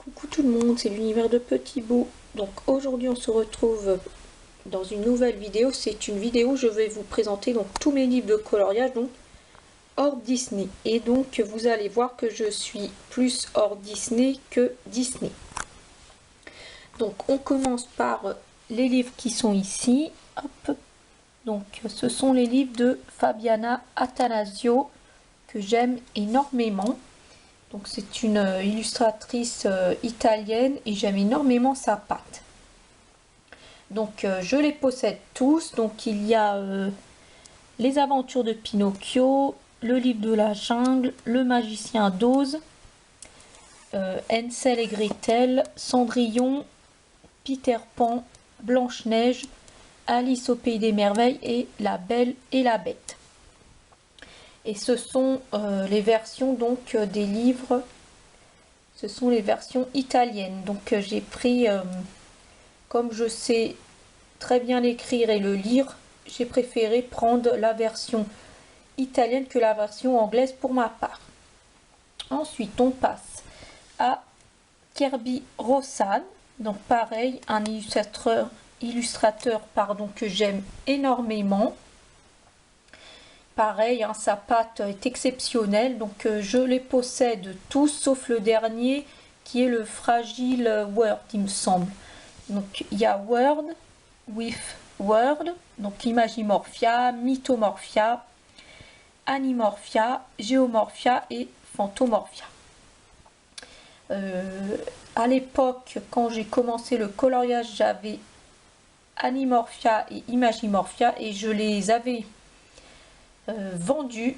Coucou tout le monde, c'est l'univers de Petit Bout. Donc aujourd'hui on se retrouve dans une nouvelle vidéo. C'est une vidéo où je vais vous présenter donc tous mes livres de coloriage donc hors Disney. Et donc vous allez voir que je suis plus hors Disney que Disney. Donc on commence par les livres qui sont ici. Hop. Donc ce sont les livres de Fabiana Attanasio que j'aime énormément. Donc c'est une illustratrice italienne et j'aime énormément sa patte. Donc je les possède tous. Donc il y a Les aventures de Pinocchio, Le livre de la jungle, Le magicien d'Oz, Hansel et Gretel, Cendrillon, Peter Pan, Blanche-Neige, Alice au pays des merveilles et La Belle et la Bête. Et ce sont les versions donc des livres, ce sont les versions italiennes. Donc j'ai pris, comme je sais très bien l'écrire et le lire, j'ai préféré prendre la version italienne que la version anglaise pour ma part. Ensuite on passe à Kirby Rossane. Donc pareil, un illustrateur que j'aime énormément. Pareil, hein, sa patte est exceptionnelle, donc je les possède tous sauf le dernier qui est le Fragile World, il me semble. Donc il y a World with World, donc Imagimorphia, Mythomorphia, Animorphia, Geomorphia et Phantomorphia. À l'époque, quand j'ai commencé le coloriage, j'avais Animorphia et Imagimorphia et je les avais vendus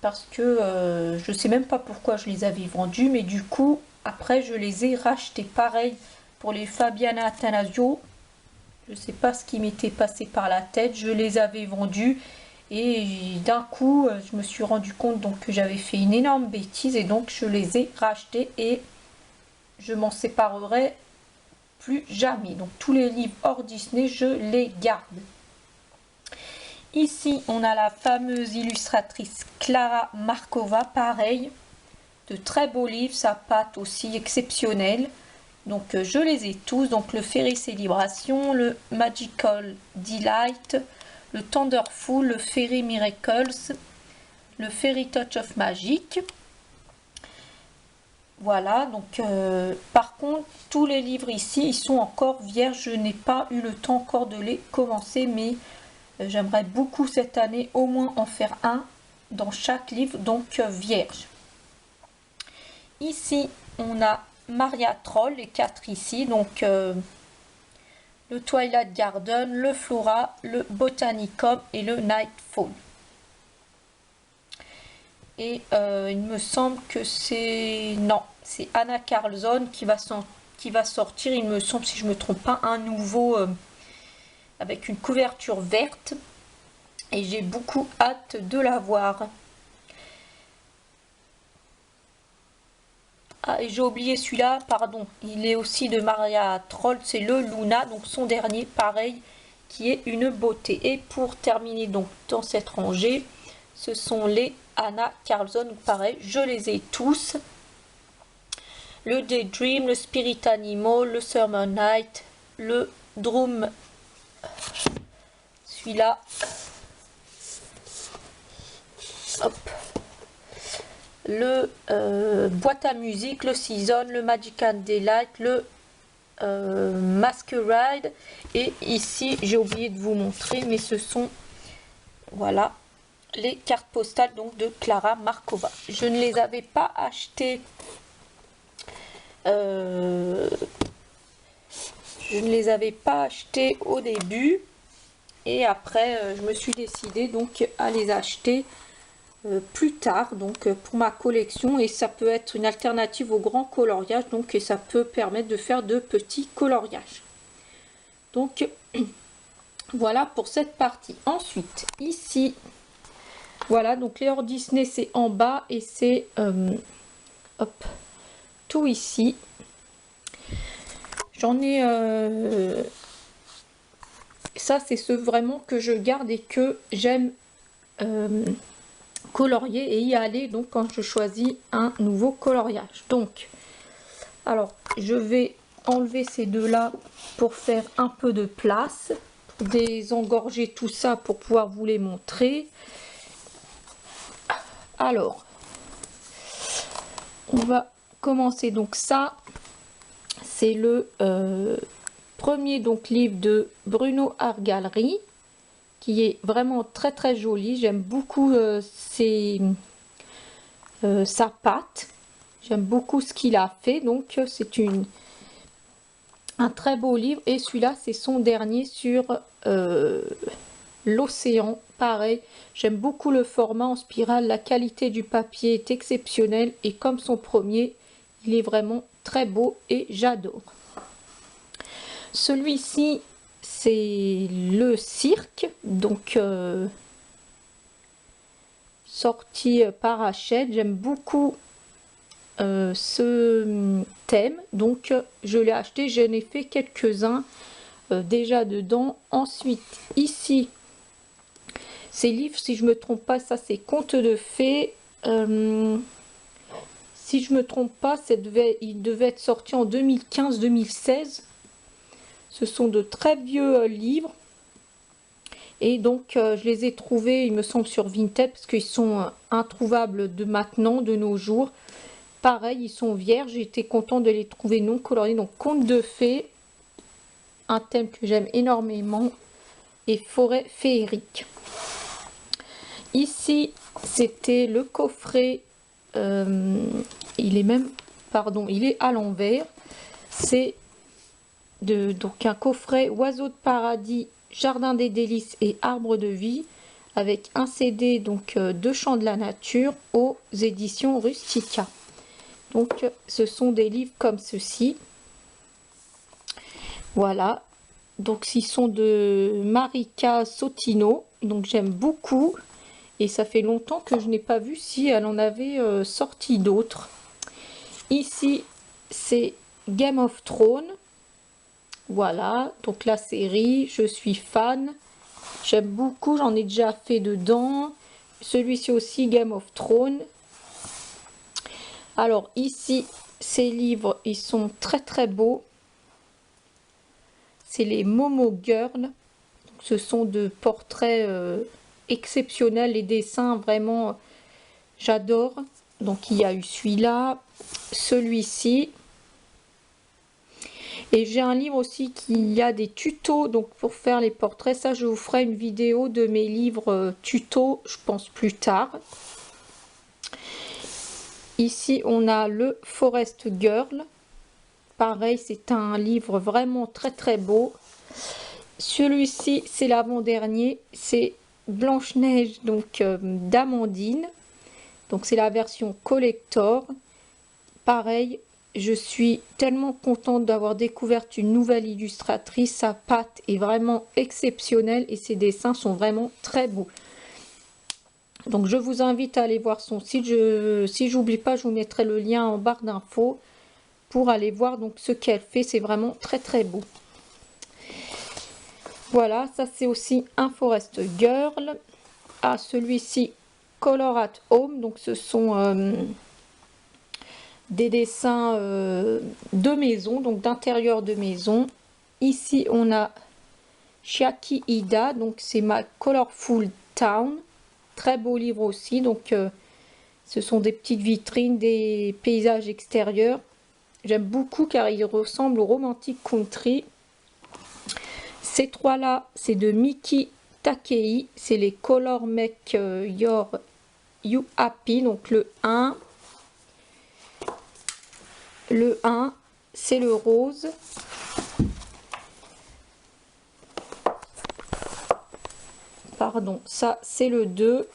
parce que je sais même pas pourquoi je les avais vendus, mais du coup après je les ai rachetés. Pareil pour les Fabiana Attanasio, je sais pas ce qui m'était passé par la tête, je les avais vendus et d'un coup je me suis rendu compte donc que j'avais fait une énorme bêtise et donc je les ai rachetés et je m'en séparerai plus jamais. Donc tous les livres hors Disney je les garde. Ici, on a la fameuse illustratrice Klara Markova, pareil, de très beaux livres, sa patte aussi exceptionnelle. Donc je les ai tous, donc le Fairy Célébration, le Magical Delight, le Thunderful, le Fairy Miracles, le Fairy Touch of Magic. Voilà, donc par contre, tous les livres ici, ils sont encore vierges, je n'ai pas eu le temps encore de les commencer, mais j'aimerais beaucoup cette année au moins en faire un dans chaque livre, donc vierge. Ici, on a Maria Troll, les 4 ici, donc le Twilight Garden, le Flora, le Botanicum et le Nightfall. Et il me semble que c'est... Non, c'est Anna Carlson qui va sortir, il me semble, si je ne me trompe pas, un nouveau... avec une couverture verte et j'ai beaucoup hâte de la voir. Ah, et j'ai oublié celui-là, pardon, il est aussi de Maria Troll, c'est le Luna, donc son dernier, pareil, qui est une beauté. Et pour terminer donc dans cette rangée, ce sont les Anna Carlson, pareil, je les ai tous. Le Daydream, le Spirit Animal, le Summer Night, le Drum, celui-là, hop, le Boîte à musique, le Season, le Magical Delight, le Masquerade, et ici j'ai oublié de vous montrer, mais ce sont, voilà, les cartes postales donc de Klara Markova. Je ne les avais pas achetées au début et après je me suis décidée donc à les acheter plus tard donc pour ma collection, et ça peut être une alternative au grand coloriage, donc et ça peut permettre de faire de petits coloriages. Donc voilà pour cette partie. Ensuite ici, voilà, donc les hors Disney c'est en bas et c'est hop, tout ici. J'en ai ça c'est ceux vraiment que je garde et que j'aime colorier et y aller donc quand je choisis un nouveau coloriage. Donc Alors, je vais enlever ces deux-là pour faire un peu de place, pour désengorger tout ça pour pouvoir vous les montrer. Alors, on va commencer. Donc ça, c'est le premier donc livre de Bruno Argalri, qui est vraiment très très joli. J'aime beaucoup sa patte. J'aime beaucoup ce qu'il a fait. Donc c'est un très beau livre. Et celui-là, c'est son dernier sur l'océan. Pareil, j'aime beaucoup le format en spirale. La qualité du papier est exceptionnelle. Et comme son premier, il est vraiment très beau et j'adore. Celui-ci, c'est le cirque, donc sorti par Hachette. J'aime beaucoup ce thème, donc je l'ai acheté. Je n'ai fait quelques-uns déjà dedans. Ensuite, ici, ces livres, si je me trompe pas, ça c'est Contes de fées. Si je me trompe pas, il devait être sorti en 2015-2016. Ce sont de très vieux livres. Et donc, je les ai trouvés, il me semble, sur Vinted, parce qu'ils sont introuvables de maintenant, de nos jours. Pareil, ils sont vierges. J'étais contente de les trouver non coloriés. Donc, Contes de fées, un thème que j'aime énormément, et Forêt féerique. Ici, c'était le coffret. Il est même, pardon, il est à l'envers. C'est donc un coffret Oiseaux de paradis, Jardin des délices et Arbre de vie, avec un CD donc de Chants de la nature aux éditions Rustica. Donc ce sont des livres comme ceci. Voilà. Donc ils sont de Marika Sotino. Donc j'aime beaucoup. Et ça fait longtemps que je n'ai pas vu si elle en avait sorti d'autres. Ici, c'est Game of Thrones. Voilà, donc la série, je suis fan. J'aime beaucoup, j'en ai déjà fait dedans. Celui-ci aussi, Game of Thrones. Alors ici, ces livres, ils sont très très beaux. C'est les Momo Girl. Ce sont de portraits exceptionnels, les dessins vraiment, j'adore. Donc il y a eu celui-là, celui-ci. Et j'ai un livre aussi qui a des tutos donc pour faire les portraits. Ça, je vous ferai une vidéo de mes livres tutos, je pense plus tard. Ici, on a le Forest Girl. Pareil, c'est un livre vraiment très très beau. Celui-ci, c'est l'avant-dernier. C'est Blanche-Neige, donc d'Amandine. Donc c'est la version collector. Pareil, je suis tellement contente d'avoir découvert une nouvelle illustratrice. Sa patte est vraiment exceptionnelle et ses dessins sont vraiment très beaux. Donc je vous invite à aller voir son site. Si j'oublie pas, je vous mettrai le lien en barre d'infos pour aller voir donc ce qu'elle fait. C'est vraiment très très beau. Voilà, ça c'est aussi un Forest Girl. Ah, celui-ci, Color at Home. Donc ce sont des dessins de maison, donc d'intérieur de maison. Ici, on a Chiaki Ida, donc c'est ma Colorful Town. Très beau livre aussi, donc ce sont des petites vitrines, des paysages extérieurs. J'aime beaucoup car il ressemble au Romantic Country. Ces trois-là, c'est de Miki Takei. C'est les Color Make You Happy, donc le 1. Le 1, c'est le rose. Pardon, ça c'est le 2.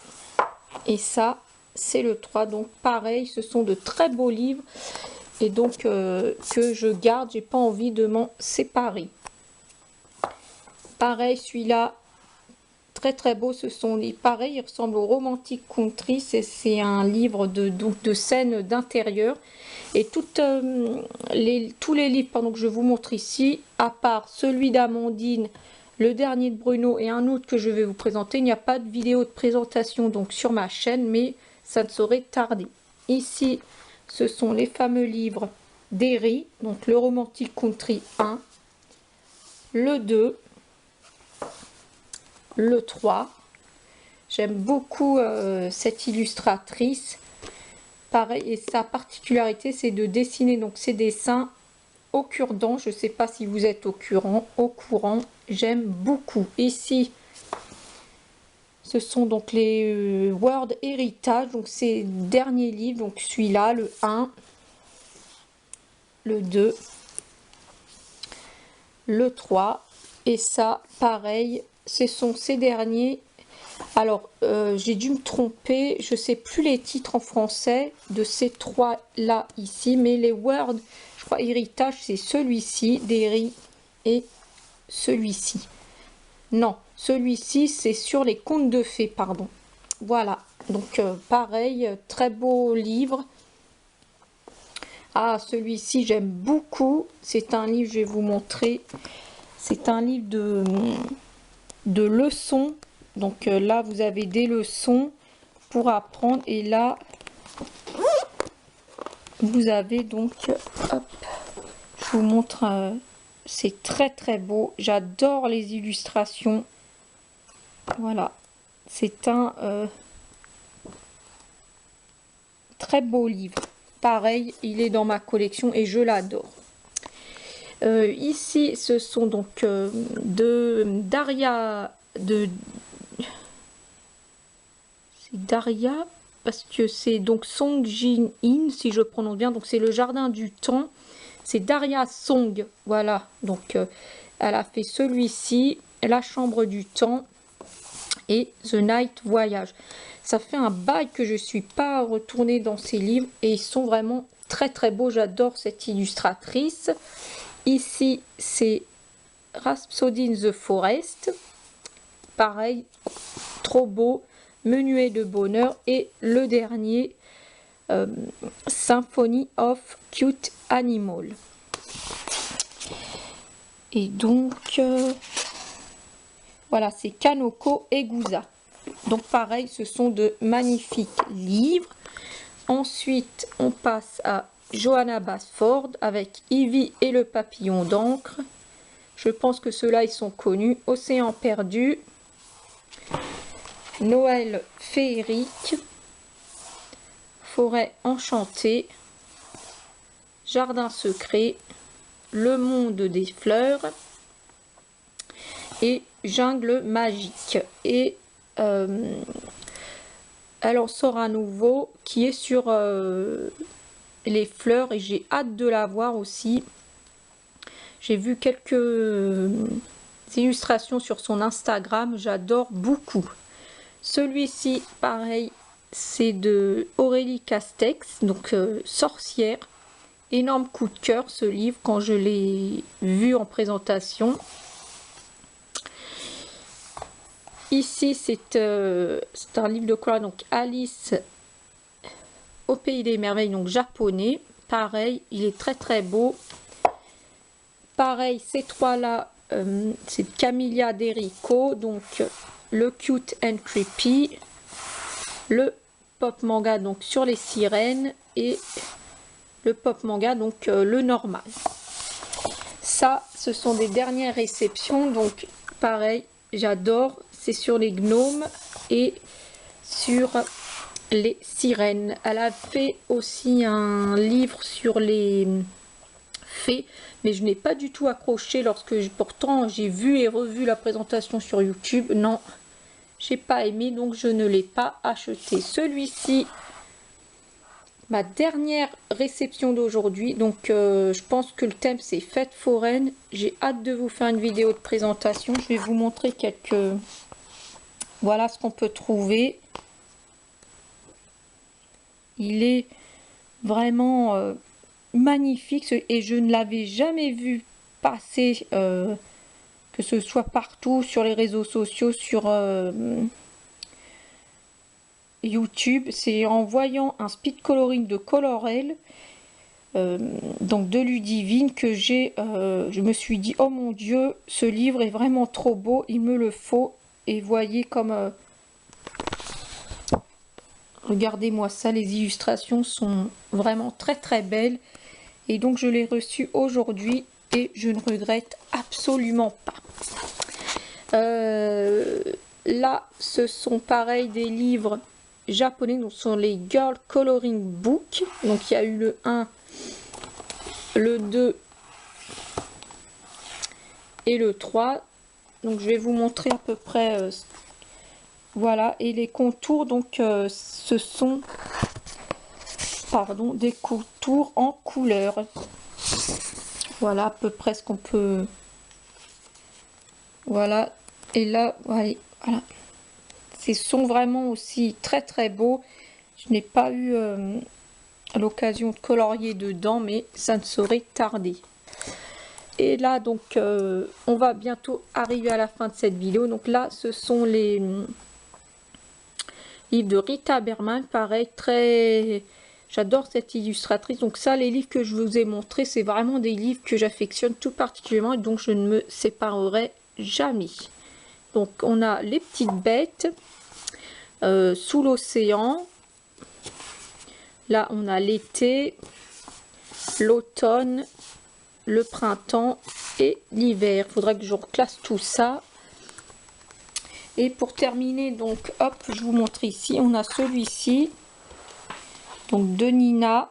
Et ça, c'est le 3. Donc pareil, ce sont de très beaux livres. Et donc que je garde, j'ai pas envie de m'en séparer. Pareil, celui-là, très très beau. Ce sont les pareils, il ressemble au Romantic Country. C'est un livre de scènes d'intérieur. Et tous les livres que je vous montre ici, à part celui d'Amandine, le dernier de Bruno et un autre que je vais vous présenter, il n'y a pas de vidéo de présentation donc sur ma chaîne, mais ça ne saurait tarder. Ici, ce sont les fameux livres Derry, donc le Romantic Country 1, le 2, le 3. J'aime beaucoup cette illustratrice. Pareil, et sa particularité, c'est de dessiner donc ses dessins au cure-dent. Je ne sais pas si vous êtes au courant. J'aime beaucoup. Ici, ce sont donc les World Heritage, donc ces derniers livres. Donc celui-là, le 1, le 2, le 3. Et ça, pareil, ce sont ces derniers. Alors, j'ai dû me tromper, je ne sais plus les titres en français de ces trois-là ici, mais les World, je crois, Héritage, c'est celui-ci, Derry, et celui-ci. Non, celui-ci, c'est sur les contes de fées, pardon. Voilà, donc pareil, très beau livre. Ah, celui-ci, j'aime beaucoup. C'est un livre, je vais vous montrer. C'est un livre de leçons. Donc là, vous avez des leçons pour apprendre. Et là, vous avez donc... Hop, je vous montre. C'est très très beau. J'adore les illustrations. Voilà. C'est un très beau livre. Pareil, il est dans ma collection et je l'adore. Ici, ce sont donc de Daria... Daria, parce que c'est donc Song Jin-in, si je prononce bien, donc c'est le jardin du temps, c'est Daria Song, voilà, donc elle a fait celui-ci, la chambre du temps et The Night Voyage. Ça fait un bail que je suis pas retournée dans ces livres et ils sont vraiment très très beaux, j'adore cette illustratrice. Ici c'est Rhapsody in the Forest, pareil, trop beau. Menuet de bonheur et le dernier Symphony of Cute Animal. Et donc voilà, c'est Kanoko et Gouza. Donc pareil, ce sont de magnifiques livres. Ensuite, on passe à Johanna Basford avec Ivy et le papillon d'encre. Je pense que ceux-là, ils sont connus. Océan perdu. Noël féerique, forêt enchantée, jardin secret, le monde des fleurs et jungle magique. Et elle en sort un nouveau qui est sur les fleurs et j'ai hâte de la voir aussi. J'ai vu quelques illustrations sur son Instagram, j'adore beaucoup. Celui-ci, pareil, c'est de Aurélie Castex, donc sorcière. Énorme coup de cœur ce livre quand je l'ai vu en présentation. Ici, c'est un livre de quoi? Donc Alice au pays des merveilles, donc japonais. Pareil, il est très très beau. Pareil, ces trois-là, c'est Camilla Derico, donc le Cute and Creepy, le pop manga donc sur les sirènes et le pop manga donc le normal. Ça, ce sont des dernières réceptions, donc pareil, j'adore. C'est sur les gnomes et sur les sirènes. Elle a fait aussi un livre sur les fées, mais je n'ai pas du tout accroché pourtant j'ai vu et revu la présentation sur YouTube. Non, j'ai pas aimé, donc je ne l'ai pas acheté. Celui-ci, ma dernière réception d'aujourd'hui, donc je pense que le thème c'est fête foraine. J'ai hâte de vous faire une vidéo de présentation. Je vais vous montrer quelques... Voilà ce qu'on peut trouver. Il est vraiment magnifique et je ne l'avais jamais vu passer, que ce soit partout sur les réseaux sociaux, sur YouTube. C'est en voyant un speed coloring de Colorel, donc de Ludivine, que je me suis dit, oh mon Dieu, ce livre est vraiment trop beau, il me le faut. Et voyez comme regardez-moi ça, les illustrations sont vraiment très très belles Et donc je l'ai reçu aujourd'hui et je ne regrette absolument pas. Là, ce sont pareil des livres japonais, donc ce sont les Girl Coloring Book. Donc il y a eu le 1, le 2 et le 3. Donc je vais vous montrer à peu près voilà, et les contours, donc ce sont des contours en couleur. Voilà à peu près ce qu'on peut, voilà. Et là voilà, ce sont vraiment aussi très très beaux. Je n'ai pas eu l'occasion de colorier dedans, mais ça ne saurait tarder. Et là donc on va bientôt arriver à la fin de cette vidéo. Donc là ce sont les livres de Rita Berman, pareil, très, j'adore cette illustratrice. Donc ça, les livres que je vous ai montrés, c'est vraiment des livres que j'affectionne tout particulièrement et donc je ne me séparerai jamais. Donc on a Les Petites Bêtes, Sous l'océan. Là on a l'été, l'automne, le printemps et l'hiver. Il faudra que je reclasse tout ça. Et pour terminer, donc hop, je vous montre ici, on a celui-ci, donc de Nina.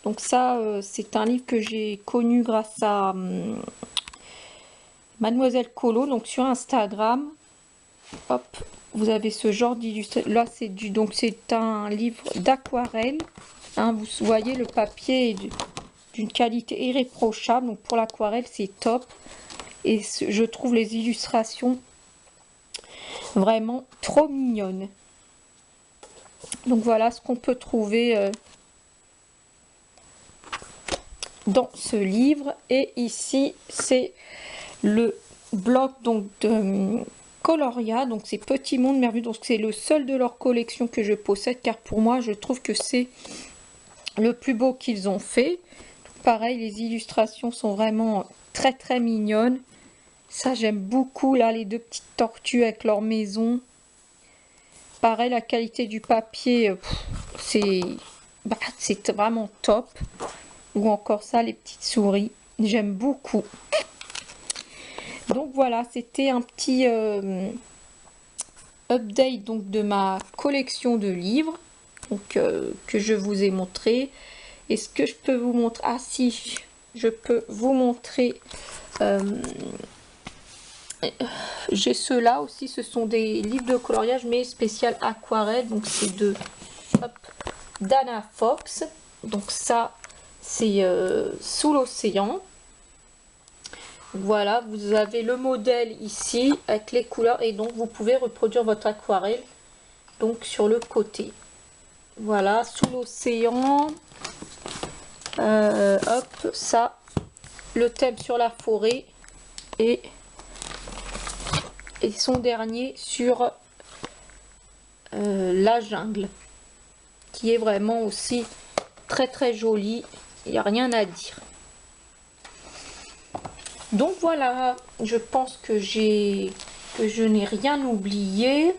Donc ça, c'est un livre que j'ai connu grâce à Mademoiselle Colo, donc sur Instagram. Hop, vous avez ce genre d'illustration. Là, c'est un livre d'aquarelle. Hein, vous voyez, le papier est d'une qualité irréprochable. Donc pour l'aquarelle, c'est top. Et je trouve les illustrations vraiment trop mignonnes. Donc voilà ce qu'on peut trouver dans ce livre. Et ici c'est le bloc donc de Coloria, donc c'est Petit Monde Merveilleux. Donc c'est le seul de leur collection que je possède, car pour moi je trouve que c'est le plus beau qu'ils ont fait. Donc, pareil, les illustrations sont vraiment très très mignonnes. Ça j'aime beaucoup. Là les deux petites tortues avec leur maison. Pareil, la qualité du papier, c'est vraiment top. Ou encore ça, les petites souris, j'aime beaucoup. Donc voilà, c'était un petit update donc de ma collection de livres, donc que je vous ai montré. Est-ce que je peux vous montrer? Ah si, je peux vous montrer. J'ai ceux-là aussi, ce sont des livres de coloriage mais spécial aquarelle, donc c'est de Dana Fox. Donc ça c'est Sous l'océan. Voilà, vous avez le modèle ici avec les couleurs et donc vous pouvez reproduire votre aquarelle donc sur le côté. Voilà, Sous l'océan. Hop, ça, le thème sur la forêt et son dernier sur la jungle, qui est vraiment aussi très très joli. Il n'y a rien à dire. Donc voilà, je pense que je n'ai rien oublié.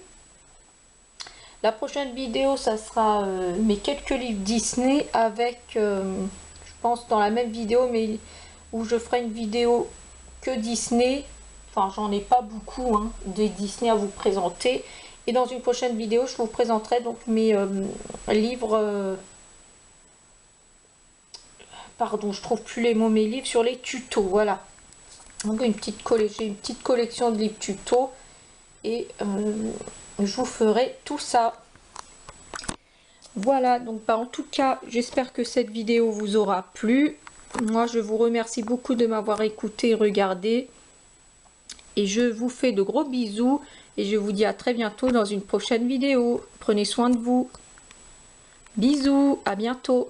La prochaine vidéo, ça sera mes quelques livres Disney avec, je pense dans la même vidéo, mais où je ferai une vidéo que Disney. Enfin, j'en ai pas beaucoup hein, de Disney à vous présenter. Et dans une prochaine vidéo, je vous présenterai donc mes livres... pardon, je trouve plus les mots, mes livres sur les tutos. Voilà. Donc j'ai une petite collection de livres tutos. Et je vous ferai tout ça. Voilà, donc en tout cas, j'espère que cette vidéo vous aura plu. Moi, je vous remercie beaucoup de m'avoir écouté et regardé. Et je vous fais de gros bisous et je vous dis à très bientôt dans une prochaine vidéo. Prenez soin de vous. Bisous, à bientôt.